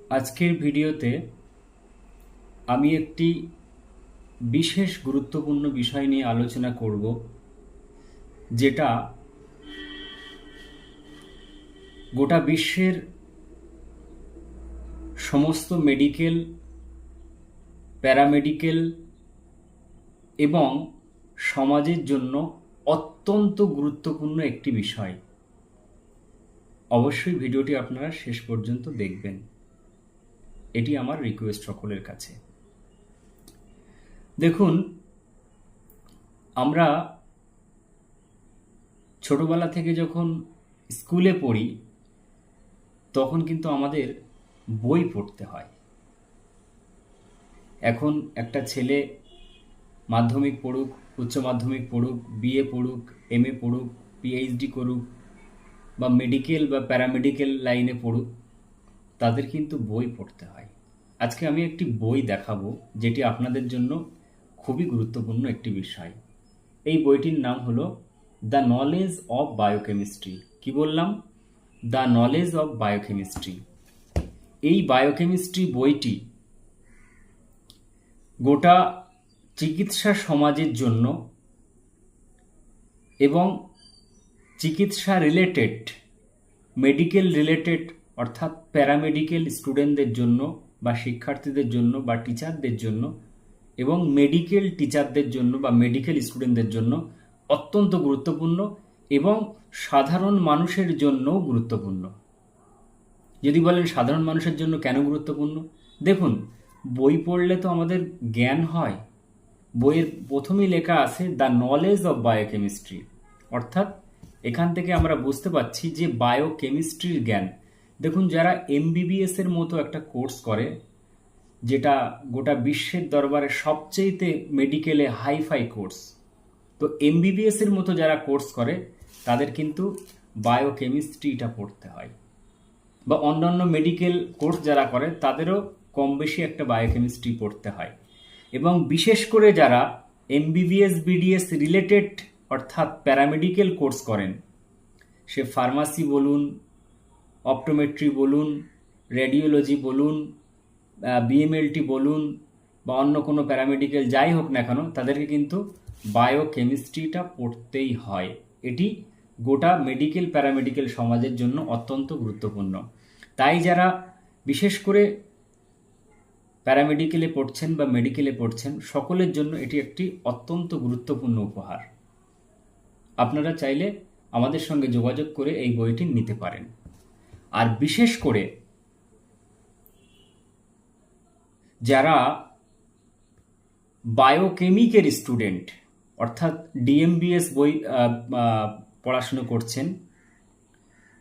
আজকের ভিডিওতে আমি একটি বিশেষ গুরুত্বপূর্ণ বিষয় নিয়ে আলোচনা করব, যেটা গোটা বিশ্বের সমস্ত মেডিকেল, প্যারামেডিকেল এবং সমাজের জন্য অত্যন্ত গুরুত্বপূর্ণ একটি বিষয়। অবশ্যই ভিডিওটি আপনারা শেষ পর্যন্ত দেখবেন, এটি আমার রিকোয়েস্ট সকলের কাছে। দেখুন, আমরা ছোটবেলা থেকে যখন স্কুলে পড়ি তখন কিন্তু আমাদের বই পড়তে হয়। এখন একটা ছেলে মাধ্যমিক পড়ুক, উচ্চ মাধ্যমিক পড়ুক, বিএ পড়ুক, এমএ পড়ুক, পিএইচডি করুক বা মেডিকেল বা প্যারামেডিকেল লাইনে পড়ুক, তাদের কিন্তু বই পড়তে হয়। আজকে আমি একটি বই দেখাবো যেটি আপনাদের জন্য খুবই গুরুত্বপূর্ণ একটি বিষয়। এই বইটির নাম হলো দ্য নলেজ অফ বায়োকেমিস্ট্রি। কি বললাম? The knowledge of biochemistry. এই বায়োকেমিস্ট্রি বইটি গোটা চিকিৎসা সমাজের জন্য এবং চিকিৎসা রিলেটেড, মেডিকেল রিলেটেড অর্থাৎ প্যারামেডিকেল স্টুডেন্টদের জন্য বা শিক্ষার্থীদের জন্য বা টিচারদের জন্য এবং মেডিকেল টিচারদের জন্য বা মেডিকেল স্টুডেন্টদের জন্য অত্যন্ত গুরুত্বপূর্ণ এবং সাধারণ মানুষের জন্যও গুরুত্বপূর্ণ। যদি বলেন সাধারণ মানুষের জন্য কেন গুরুত্বপূর্ণ, দেখুন, বই পড়লে তো আমাদের জ্ঞান হয়। বইয়ের প্রথমেই লেখা আছে দ্য নলেজ অফ বায়োকেমিস্ট্রি, অর্থাৎ এখান থেকে আমরা বুঝতে পারছি যে বায়োকেমিস্ট্রির জ্ঞান। দেখুন, যারা এমবিবিএস এর মতো একটা কোর্স করে, যেটা গোটা বিশ্বের দরবারে সবচেয়েতে মেডিকেলে হাইফাই কোর্স, তো এমবিবিএস এর মতো যারা কোর্স করে তাদের কিন্তু বায়োকেমিস্ট্রিটা পড়তে হয়। বা অন্যান্য মেডিকেল কোর্স যারা করে তাদেরও কম বেশি একটা বায়োকেমিস্ট্রি পড়তে হয়। এবং বিশেষ করে যারা এমবিবিএস বিডিএস রিলেটেড অর্থাৎ প্যারামেডিকেল কোর্স করেন, সে ফার্মাসি বলুন, অপটোমেট্রি বলুন, রেডিওলজি বলুন, বিএমএলটি বলুন বা অন্য কোনো প্যারামেডিকেল যাই হোক না কেন, তাদেরকে কিন্তু বায়োকেমিস্ট্রিটা পড়তেই হয়। এটি গোটা মেডিকেল প্যারামেডিকেল সমাজের জন্য অত্যন্ত গুরুত্বপূর্ণ। তাই যারা বিশেষ করে প্যারামেডিকেলে পড়ছেন বা মেডিকেলে পড়ছেন, সকলের জন্য এটি একটি অত্যন্ত গুরুত্বপূর্ণ উপহার। আপনারা চাইলে আমাদের সঙ্গে যোগাযোগ করে এই বইটি নিতে পারেন। আর বিশেষ করে যারা বায়োকেমিকের স্টুডেন্ট অর্থাৎ ডিএমবিএস বই পড়াশুনো করছেন,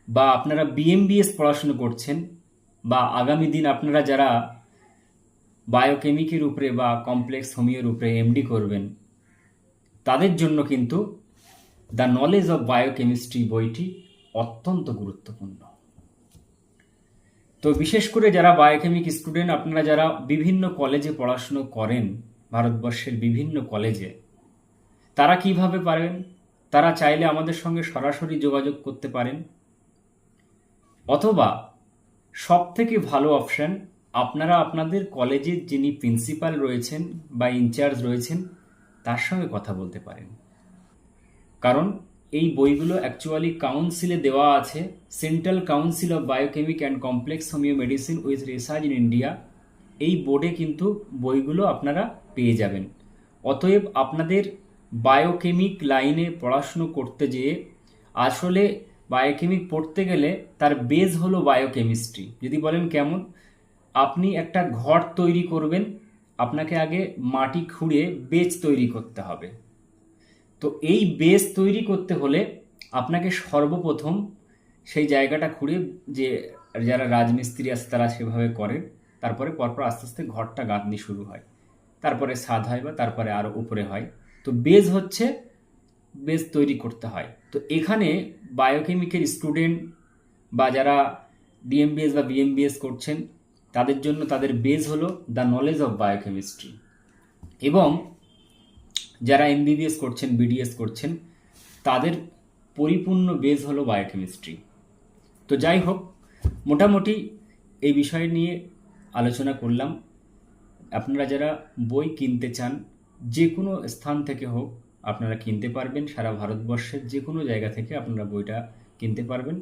বা আপনারা বিএমবিএস পড়াশুনো করছেন, বা আগামী দিন আপনারা যারা বায়োকেমিকের উপরে বা কমপ্লেক্স হোমিওর উপরে এমডি করবেন, তাদের জন্য কিন্তু দ্য নলেজ অফ বায়োকেমিস্ট্রি বইটি অত্যন্ত গুরুত্বপূর্ণ। তো বিশেষ করে যারা বায়োকেমিক স্টুডেন্ট, আপনারা যারা বিভিন্ন কলেজে পড়াশুনো করেন, ভারতবর্ষের বিভিন্ন কলেজে, তারা কিভাবে পারেন? তারা চাইলে আমাদের সঙ্গে সরাসরি যোগাযোগ করতে পারেন, অথবা সব থেকে ভালো অপশন, আপনারা আপনাদের কলেজের যিনি প্রিন্সিপাল রয়েছেন বা ইনচার্জ রয়েছেন তার সঙ্গে কথা বলতে পারেন। কারণ এই বইগুলো অ্যাকচুয়ালি কাউন্সিলে দেওয়া আছে, central council of biochemic and complex homeo medicine with research in India, এই বোর্ডে কিন্তু বইগুলো আপনারা পেয়ে যাবেন। অতএব আপনাদের বায়োকেমিক লাইনে পড়াশুনো করতে যেয়ে আসলে বায়োকেমিক পড়তে গেলে তার বেজ হলো বায়োকেমিস্ট্রি। যদি বলেন কেমন, আপনি একটা ঘর তৈরি করবেন, আপনাকে আগে মাটি খুঁড়ে বেজ তৈরি করতে হবে। তো এই বেস তৈরি করতে হলে আপনাকে সর্বপ্রথম সেই জায়গাটা খুঁড়ে, যে যারা রাজমিস্ত্রি আছে তারা সেভাবে করে, তারপরে পরপর আস্তে আস্তে ঘরটা গাঁথনি শুরু হয়, তারপরে ছাদ হয় বা তারপরে আরও উপরে হয়। তো বেস হচ্ছে, বেস তৈরি করতে হয়। তো এখানে বায়োকেমিকের স্টুডেন্ট বা যারা ডিএমবিএস বা বিএমবিএস করছেন, তাদের জন্য তাদের বেস হলো দ্য নলেজ অফ বায়োকেমিস্ট্রি। এবং যারা এমবিবিএস করছেন, বিডিএস করছেন, তাদের পরিপূর্ণ বেজ হলো বায়োকেমিস্ট্রি। তো যাই হোক, মোটামুটি এই বিষয় নিয়ে আলোচনা করলাম। আপনারা যারা বই কিনতে চান, যে কোনো স্থান থেকে হোক আপনারা কিনতে পারবেন, সারা ভারতবর্ষের যে কোনো জায়গা থেকে আপনারা বইটা কিনতে পারবেন।